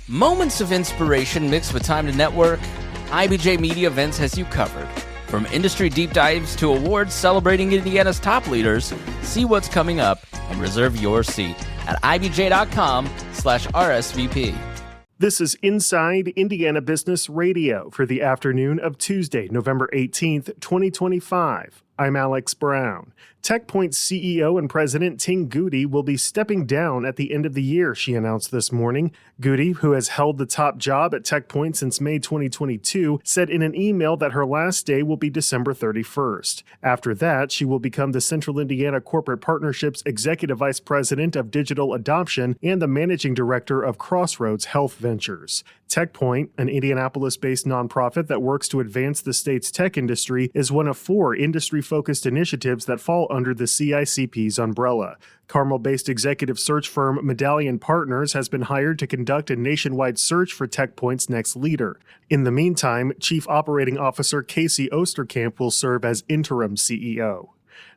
Moments of inspiration mixed with time to network, IBJ Media Events has you covered. From industry deep dives to awards celebrating Indiana's top leaders, see what's coming up and reserve your seat at ibj.com/RSVP. This is Inside Indiana Business Radio for the afternoon of Tuesday, November 18th, 2025. I'm Alex Brown. TechPoint CEO and President Ting Goody will be stepping down at the end of the year, she announced this morning. Goody, who has held the top job at TechPoint since May 2022, said in an email that her last day will be December 31st. After that, she will become the Central Indiana Corporate Partnerships Executive Vice President of Digital Adoption and the Managing Director of Crossroads Health Ventures. TechPoint, an Indianapolis-based nonprofit that works to advance the state's tech industry, is one of 4 industry-focused initiatives that fall under the CICP's umbrella. Carmel-based executive search firm Medallion Partners has been hired to conduct a nationwide search for TechPoint's next leader. In the meantime, Chief Operating Officer Casey Osterkamp will serve as interim CEO.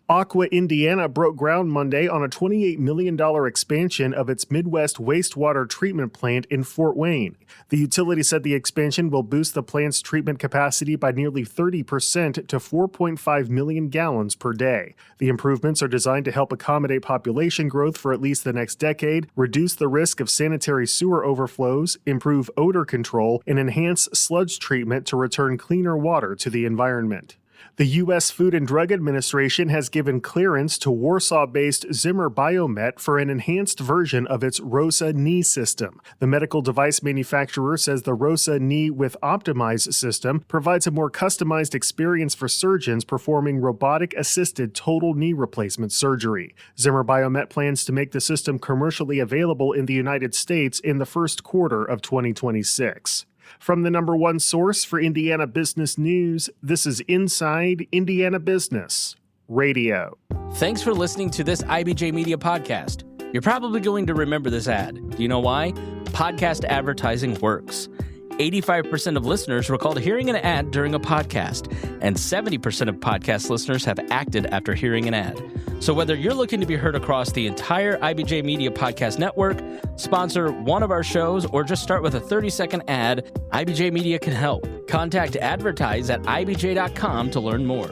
Aqua Indiana broke ground Monday on a $28 million expansion of its Midwest wastewater treatment plant in Fort Wayne. The utility said the expansion will boost the plant's treatment capacity by nearly 30% to 4.5 million gallons per day. The improvements are designed to help accommodate population growth for at least the next decade, reduce the risk of sanitary sewer overflows, improve odor control, and enhance sludge treatment to return cleaner water to the environment. The U.S. Food and Drug Administration has given clearance to Warsaw-based Zimmer Biomet for an enhanced version of its ROSA knee system. The medical device manufacturer says the ROSA knee with Optimize system provides a more customized experience for surgeons performing robotic-assisted total knee replacement surgery. Zimmer Biomet plans to make the system commercially available in the United States in the first quarter of 2026. From the number one source for Indiana business news, this is Inside Indiana Business Radio. Thanks for listening to this IBJ Media podcast. You're probably going to remember this ad. Do you know why? Podcast advertising works. 85% of listeners recalled hearing an ad during a podcast, and 70% of podcast listeners have acted after hearing an ad. So whether you're looking to be heard across the entire IBJ Media Podcast Network, sponsor one of our shows, or just start with a 30-second ad, IBJ Media can help. Contact advertise at ibj.com to learn more.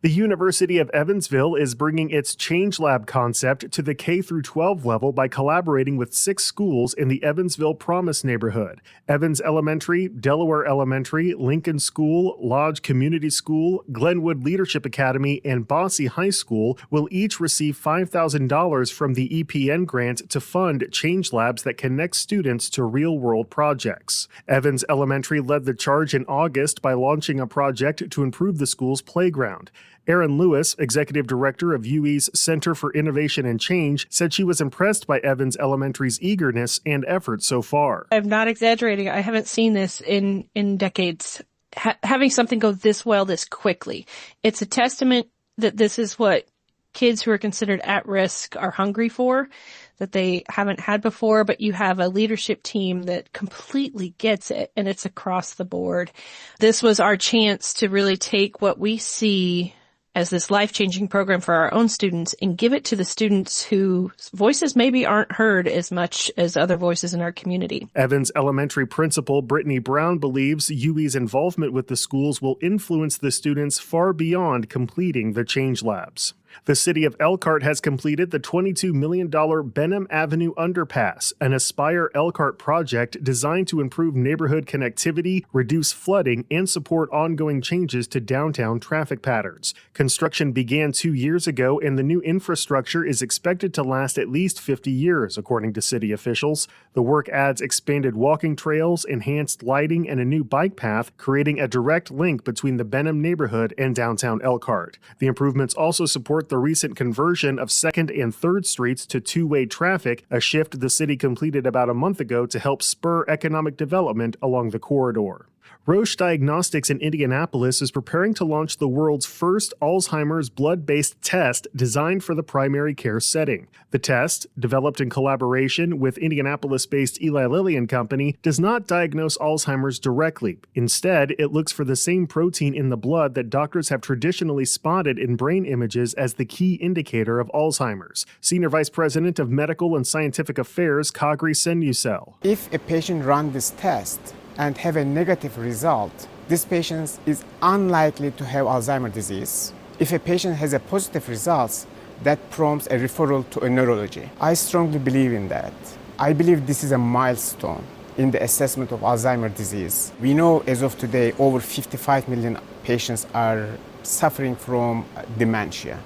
The University of Evansville is bringing its Change Lab concept to the K-12 level by collaborating with 6 schools in the Evansville Promise neighborhood. Evans Elementary, Delaware Elementary, Lincoln School, Lodge Community School, Glenwood Leadership Academy, and Bosse High School will each receive $5,000 from the EPN grant to fund Change Labs that connect students to real-world projects. Evans Elementary led the charge in August by launching a project to improve the school's playground. Erin Lewis, executive director of UE's Center for Innovation and Change, said she was impressed by Evans Elementary's eagerness and effort so far. I'm not exaggerating. I haven't seen this in decades. Having something go this well, this quickly. It's a testament that this is what kids who are considered at risk are hungry for, that they haven't had before, but you have a leadership team that completely gets it, and it's across the board. This was our chance to really take what we see as this life-changing program for our own students and give it to the students whose voices maybe aren't heard as much as other voices in our community. Evans Elementary Principal Brittany Brown believes UE's involvement with the schools will influence the students far beyond completing the Change Labs. The city of Elkhart has completed the $22 million Benham Avenue underpass, an Aspire Elkhart project designed to improve neighborhood connectivity, reduce flooding, and support ongoing changes to downtown traffic patterns. Construction began 2 years ago, and the new infrastructure is expected to last at least 50 years, according to city officials. The work adds expanded walking trails, enhanced lighting, and a new bike path, creating a direct link between the Benham neighborhood and downtown Elkhart. The improvements also support the recent conversion of 2nd and 3rd Streets to two-way traffic, a shift the city completed about a month ago to help spur economic development along the corridor. Roche Diagnostics in Indianapolis is preparing to launch the world's first Alzheimer's blood-based test designed for the primary care setting. The test, developed in collaboration with Indianapolis-based Eli Lilly and Company, does not diagnose Alzheimer's directly. Instead, it looks for the same protein in the blood that doctors have traditionally spotted in brain images as the key indicator of Alzheimer's. Senior Vice President of Medical and Scientific Affairs, Kagri Senusel. If a patient runs this test and have a negative result, this patient is unlikely to have Alzheimer's disease. If a patient has a positive result, that prompts a referral to a neurology. I strongly believe in that. I believe this is a milestone in the assessment of Alzheimer's disease. We know as of today, over 55 million patients are suffering from dementia.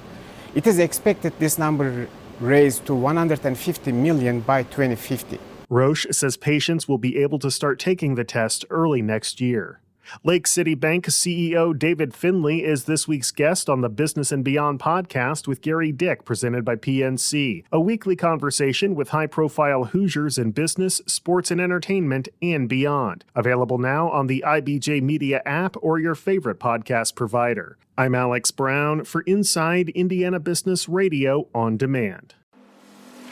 It is expected this number raised to 150 million by 2050. Roche says patients will be able to start taking the test early next year. Lake City Bank CEO David Finley is this week's guest on the Business and Beyond podcast with Gary Dick, presented by PNC, a weekly conversation with high-profile Hoosiers in business, sports, and entertainment, and beyond. Available now on the IBJ Media app or your favorite podcast provider. I'm Alex Brown for Inside Indiana Business Radio on Demand.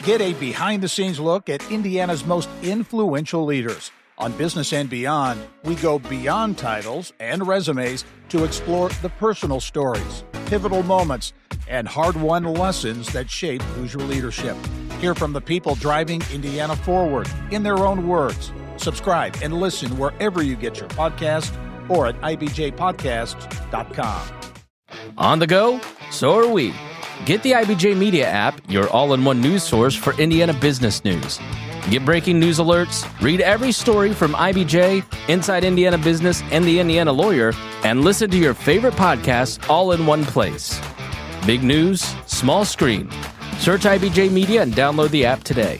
Get a behind-the-scenes look at Indiana's most influential leaders. On Business and Beyond, we go beyond titles and resumes to explore the personal stories, pivotal moments, and hard-won lessons that shape Hoosier leadership. Hear from the people driving Indiana forward in their own words. Subscribe and listen wherever you get your podcast or at ibjpodcasts.com. On the go? So are we. Get the IBJ Media app, your all-in-one news source for Indiana business news. Get breaking news alerts, read every story from IBJ, Inside Indiana Business, and the Indiana Lawyer, and listen to your favorite podcasts all in one place. Big news, small screen. Search IBJ Media and download the app today.